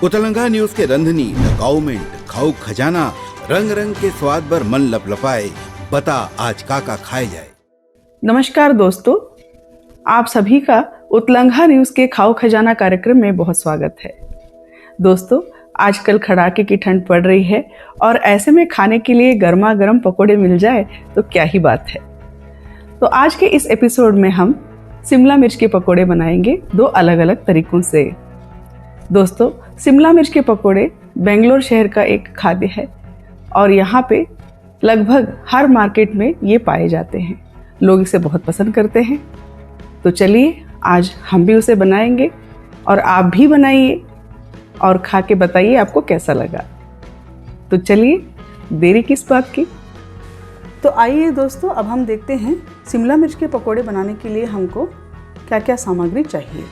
उतलंगा news के रंधनी the government खाऊ खजाना रंग रंग के स्वाद पर मन लपलपाए। बता आज का खाए जाए। नमस्कार दोस्तों, आप सभी का उतलंगा न्यूज के खाओ खजाना कार्यक्रम में बहुत स्वागत है। दोस्तों, आजकल कड़ाके की ठंड पड़ रही है और ऐसे में खाने के लिए गर्मा गर्म पकोड़े मिल जाए तो क्या ही बात है। तो आज के इस एपिसोड में हम शिमला मिर्च के पकोड़े बनाएंगे दो अलग अलग तरीकों से। दोस्तों, शिमला मिर्च के पकोड़े बेंगलोर शहर का एक खाद्य है और यहाँ पे लगभग हर मार्केट में ये पाए जाते हैं। लोग इसे बहुत पसंद करते हैं। तो चलिए आज हम भी उसे बनाएंगे और आप भी बनाइए और खा के बताइए आपको कैसा लगा। तो चलिए देरी किस बात की। तो आइए दोस्तों, अब हम देखते हैं शिमला मिर्च के पकोड़े बनाने के लिए हमको क्या क्या सामग्री चाहिए।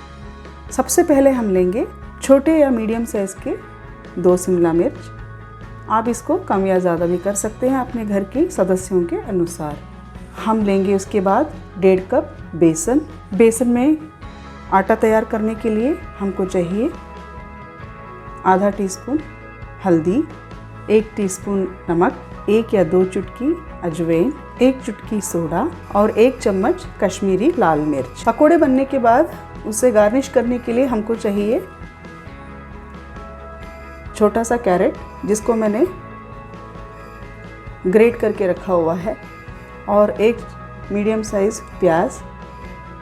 सबसे पहले हम लेंगे छोटे या मीडियम साइज़ के 2 शिमला मिर्च। आप इसको कम या ज़्यादा भी कर सकते हैं अपने घर के सदस्यों के अनुसार। हम लेंगे उसके बाद 1.5 कप बेसन। बेसन में आटा तैयार करने के लिए हमको चाहिए आधा टीस्पून हल्दी, 1 टीस्पून नमक, 1 या 2 चुटकी अजवाइन, 1 चुटकी सोडा और 1 चम्मच कश्मीरी लाल मिर्च। पकोड़े बनने के बाद उसे गार्निश करने के लिए हमको चाहिए छोटा सा कैरेट, जिसको मैंने ग्रेट करके रखा हुआ है, और 1 मीडियम साइज़ प्याज,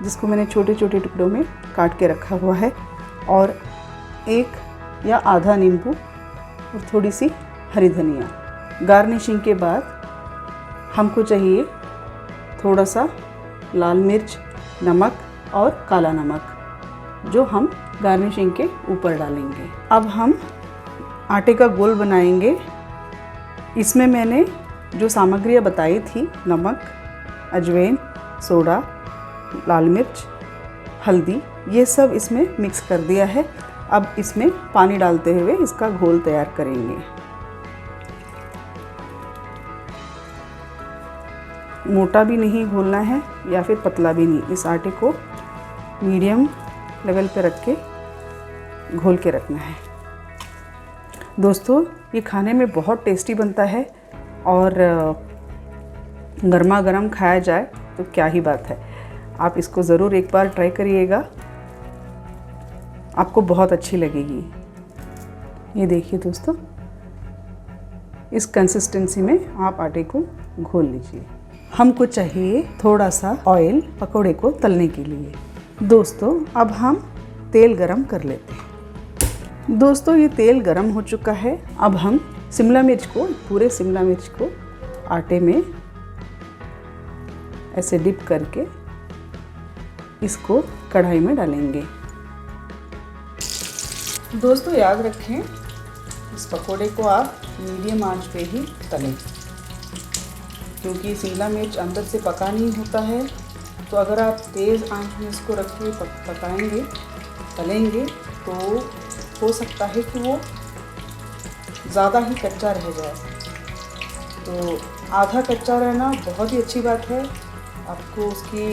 जिसको मैंने छोटे छोटे टुकड़ों में काट के रखा हुआ है, और 1 या आधा नींबू और थोड़ी सी हरी धनिया। गार्निशिंग के बाद हमको चाहिए थोड़ा सा लाल मिर्च, नमक और काला नमक, जो हम गार्निशिंग के ऊपर डालेंगे। अब हम आटे का गोल बनाएंगे। इसमें मैंने जो सामग्रियाँ बताई थी, नमक, अजवाइन, सोडा, लाल मिर्च, हल्दी, ये सब इसमें मिक्स कर दिया है। अब इसमें पानी डालते हुए इसका घोल तैयार करेंगे। मोटा भी नहीं घोलना है या फिर पतला भी नहीं। इस आटे को मीडियम लेवल पे रख के घोल के रखना है। दोस्तों, ये खाने में बहुत टेस्टी बनता है और गर्मा गर्म खाया जाए तो क्या ही बात है। आप इसको ज़रूर एक बार ट्राई करिएगा, आपको बहुत अच्छी लगेगी। ये देखिए दोस्तों, इस कंसिस्टेंसी में आप आटे को घोल लीजिए। हमको चाहिए थोड़ा सा ऑयल पकोड़े को तलने के लिए। दोस्तों, अब हम तेल गरम कर लेते हैं। दोस्तों, ये तेल गरम हो चुका है। अब हम शिमला मिर्च को, पूरे शिमला मिर्च को आटे में ऐसे डिप करके इसको कढ़ाई में डालेंगे। दोस्तों, याद रखें इस पकोड़े को आप मीडियम आंच पे ही तलें, क्योंकि शिमला मिर्च अंदर से पका नहीं होता है। तो अगर आप तेज़ आंच में इसको रख के पकाएंगे, तलेंगे, तो हो सकता है कि वो ज़्यादा ही कच्चा रह जाए। तो आधा कच्चा रहना बहुत ही अच्छी बात है। आपको उसकी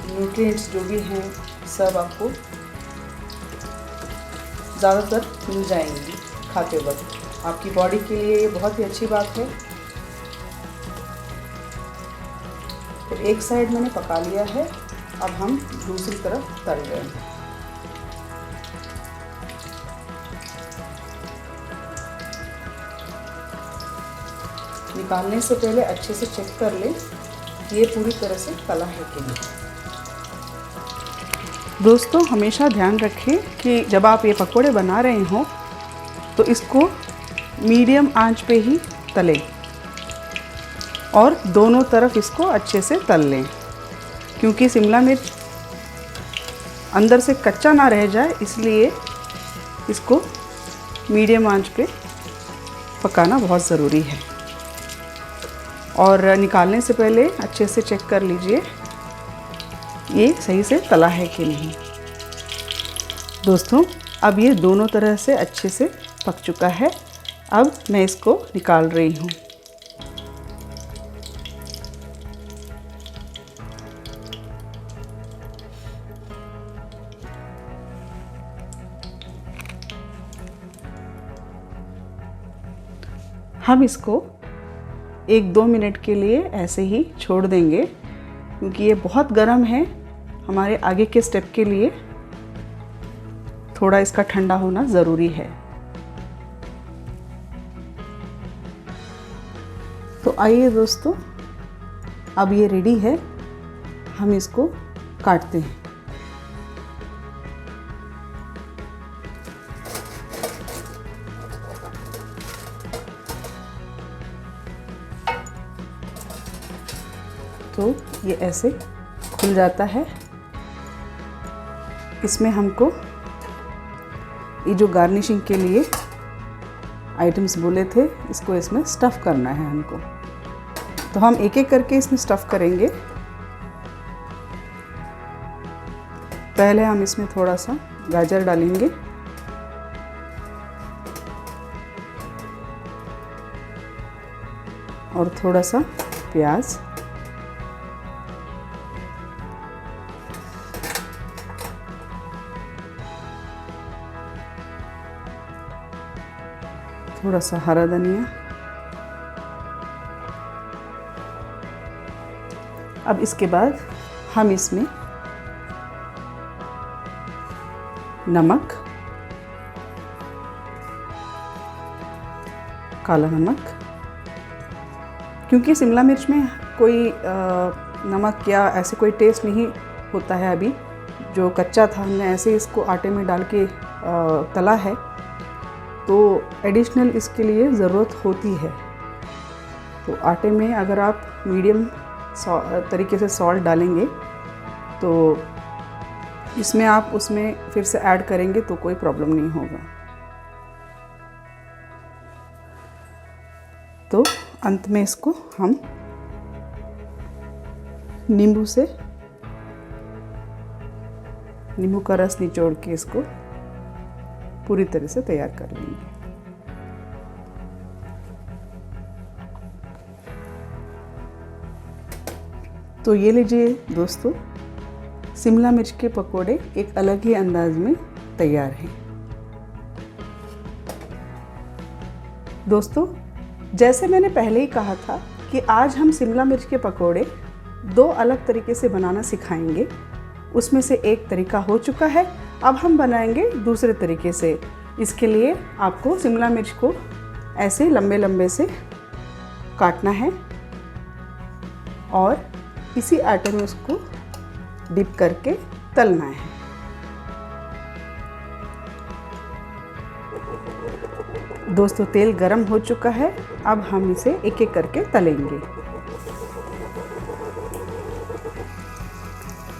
न्यूट्रिएंट्स जो भी हैं सब आपको ज़्यादातर मिल जाएंगी खाते वक्त। आपकी बॉडी के लिए ये बहुत ही अच्छी बात है। तो एक साइड मैंने पका लिया है, अब हम दूसरी तरफ तल रहे हैं। निकालने से पहले अच्छे से चेक कर लें कि ये पूरी तरह से तला है कि नहीं। दोस्तों, हमेशा ध्यान रखें कि जब आप ये पकोड़े बना रहे हों तो इसको मीडियम आंच पे ही तलें और दोनों तरफ इसको अच्छे से तल लें, क्योंकि शिमला मिर्च अंदर से कच्चा ना रह जाए, इसलिए इसको मीडियम आंच पे पकाना बहुत ज़रूरी है। और निकालने से पहले अच्छे से चेक कर लीजिए ये सही से तला है कि नहीं। दोस्तों, अब ये दोनों तरह से अच्छे से पक चुका है। अब मैं इसको निकाल रही हूँ। हम इसको 1-2 मिनट के लिए ऐसे ही छोड़ देंगे, क्योंकि ये बहुत गर्म है। हमारे आगे के स्टेप के लिए थोड़ा इसका ठंडा होना ज़रूरी है। तो आइए दोस्तों, अब ये रेडी है, हम इसको काटते हैं। तो ये ऐसे खुल जाता है। इसमें हमको ये जो गार्निशिंग के लिए आइटम्स बोले थे, इसको इसमें स्टफ़ करना है हमको। तो हम एक एक करके इसमें स्टफ़ करेंगे। पहले हम इसमें थोड़ा सा गाजर डालेंगे, और थोड़ा सा प्याज, थोड़ा सा हरा धनिया। अब इसके बाद हम इसमें नमक, काला नमक, क्योंकि शिमला मिर्च में कोई नमक या ऐसे कोई टेस्ट नहीं होता है। अभी जो कच्चा था, हमने ऐसे इसको आटे में डाल के तला है, तो एडिशनल इसके लिए ज़रूरत होती है। तो आटे में अगर आप मीडियम तरीके से सॉल्ट डालेंगे, तो इसमें आप उसमें फिर से ऐड करेंगे तो कोई प्रॉब्लम नहीं होगा। तो अंत में इसको हम नींबू का रस निचोड़ के इसको पूरी तरह से तैयार कर लेंगे। तो ये लीजिए दोस्तों, शिमला मिर्च के पकोड़े एक अलग ही अंदाज में तैयार हैं। दोस्तों, जैसे मैंने पहले ही कहा था कि आज हम शिमला मिर्च के पकोड़े 2 अलग तरीके से बनाना सिखाएंगे। उसमें से एक तरीका हो चुका है, अब हम बनाएंगे दूसरे तरीके से। इसके लिए आपको शिमला मिर्च को ऐसे लंबे लंबे से काटना है और इसी आटे में उसको डिप करके तलना है। दोस्तों, तेल गरम हो चुका है, अब हम इसे एक एक करके तलेंगे।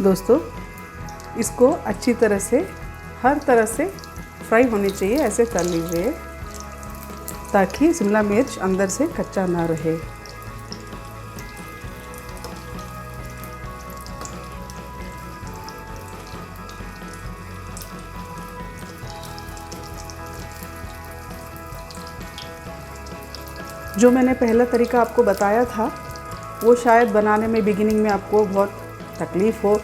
दोस्तों, इसको अच्छी तरह से, हर तरह से फ्राई होनी चाहिए, ऐसे तल लीजिए ताकि शिमला मिर्च अंदर से कच्चा ना रहे। जो मैंने पहला तरीका आपको बताया था, वो शायद बनाने में बिगिनिंग में आपको बहुत तकलीफ़ हो।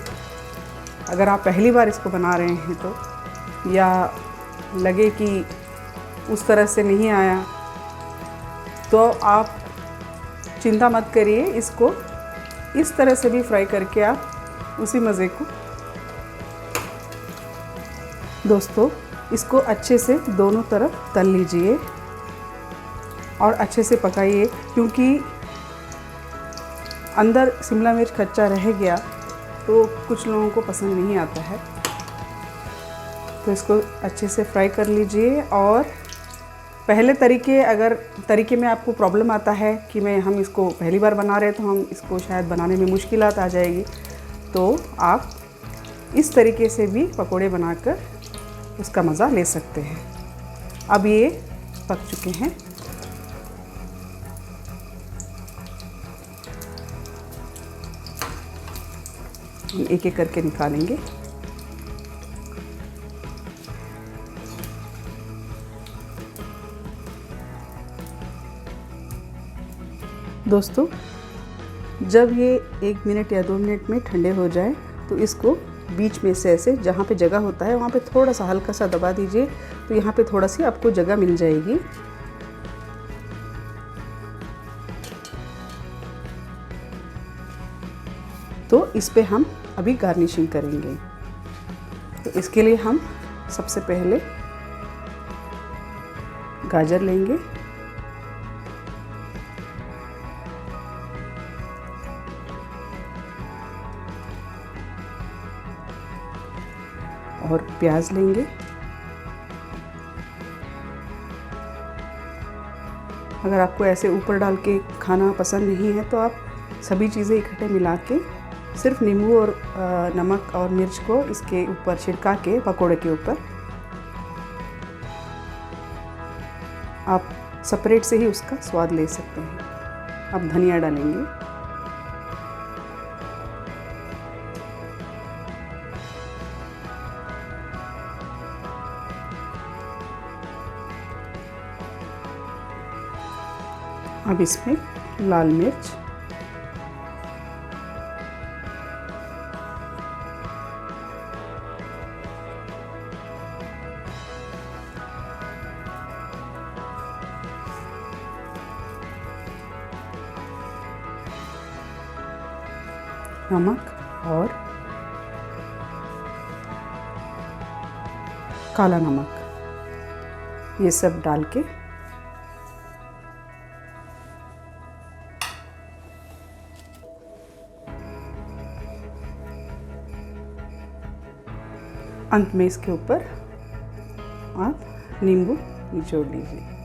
अगर आप पहली बार इसको बना रहे हैं तो, या लगे कि उस तरह से नहीं आया, तो आप चिंता मत करिए। इसको इस तरह से भी फ्राई करके आप उसी मज़े को। दोस्तों, इसको अच्छे से दोनों तरफ तल लीजिए और अच्छे से पकाइए, क्योंकि अंदर शिमला मिर्च कच्चा रह गया तो कुछ लोगों को पसंद नहीं आता है। तो इसको अच्छे से फ्राई कर लीजिए। और पहले तरीके में आपको प्रॉब्लम आता है कि हम इसको पहली बार बना रहे हैं, तो हम इसको शायद बनाने में मुश्किलात आ जाएगी, तो आप इस तरीके से भी पकोड़े बनाकर उसका मज़ा ले सकते हैं। अब ये पक चुके हैं। हम एक एक करके निकालेंगे। दोस्तों, जब ये 1 मिनट या 2 मिनट में ठंडे हो जाए, तो इसको बीच में से ऐसे जहाँ पे जगह होता है वहाँ पे थोड़ा सा हल्का सा दबा दीजिए, तो यहाँ पे थोड़ा सी आपको जगह मिल जाएगी। इस पे हम अभी गार्निशिंग करेंगे। तो इसके लिए हम सबसे पहले गाजर लेंगे, और प्याज लेंगे। अगर आपको ऐसे ऊपर डाल के खाना पसंद नहीं है तो आप सभी चीज़ें इकट्ठे मिला के सिर्फ नींबू और नमक और मिर्च को इसके ऊपर छिड़का के पकोड़े के ऊपर आप सेपरेट से ही उसका स्वाद ले सकते हैं। अब धनिया डालेंगे, अब इसमें लाल मिर्च, नमक और काला नमक, ये सब डाल के अंत में इसके ऊपर आप नींबू निचोड़ लीजिए।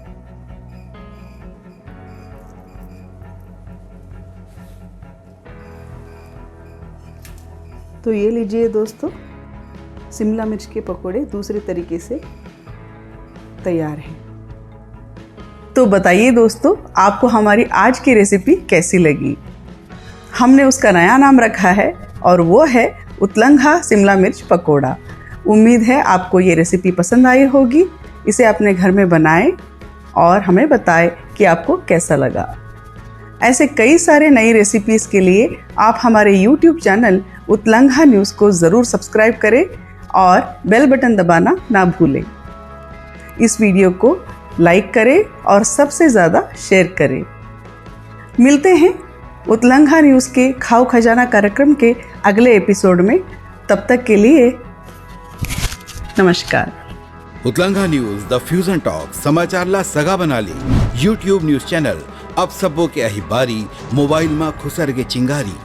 तो ये लीजिए दोस्तों, शिमला मिर्च के पकोड़े दूसरे तरीके से तैयार हैं। तो बताइए दोस्तों, आपको हमारी आज की रेसिपी कैसी लगी? हमने उसका नया नाम रखा है और वो है उतलंघा शिमला मिर्च पकोड़ा। उम्मीद है आपको ये रेसिपी पसंद आई होगी। इसे अपने घर में बनाएं और हमें बताएं कि आपको कैसा लगा। ऐसे कई सारे नई रेसिपीज़ के लिए आप हमारे YouTube चैनल उतलंघा न्यूज़ को ज़रूर सब्सक्राइब करें और बेल बटन दबाना ना भूलें। इस वीडियो को लाइक करें और सबसे ज़्यादा शेयर करें। मिलते हैं उतलंघा न्यूज़ के खाओ खजाना कार्यक्रम के अगले एपिसोड में। तब तक के लिए नमस्कार। उतलंघा न्यूज द फ्यूजन टॉक समाचारला सगा बनाली YouTube न्यूज चैनल अब सबो के अहिबारी मोबाइल में खुसर के चिंगारी।